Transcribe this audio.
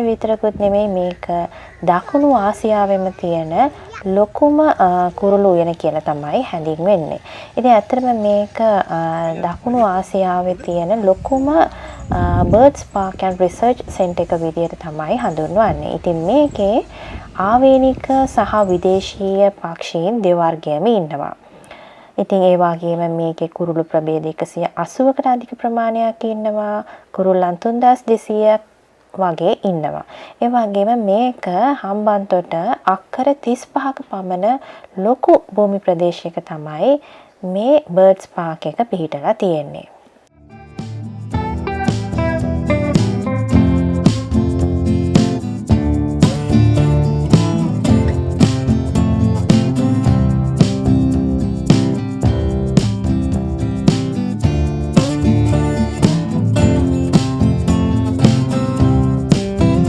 ආසියාවේ විතරකුත් නෙමෙයි මේක දකුණු ආසියාවෙම තියෙන ලොකුම කුරුළු උයන කියලා තමයි හැඳින්වෙන්නේ. ඉතින් ඇත්තටම මේක දකුණු ආසියාවේ තියෙන ලොකුම birds park and research center එක විදිහට තමයි හඳුන්වන්නේ. ඉතින් මේකේ ආවේනික සහ විදේශීය පක්ෂීන් දෙවර්ගයම ඉන්නවා. ඉතින් ඒ වගේම මේකේ කුරුළු ප්‍රභේද 180කට අධික ප්‍රමාණයක් ඉන්නවා. කුරුල්ලන් 3200ක් වගේ ඉන්නවා. ඒ වගේම මේක හම්බන්තොට අක්කර 35ක පමණ ලොකු භූමි ප්‍රදේශයක තමයි මේ බර්ඩ්ස් පාක් එක පිහිටලා තියෙන්නේ.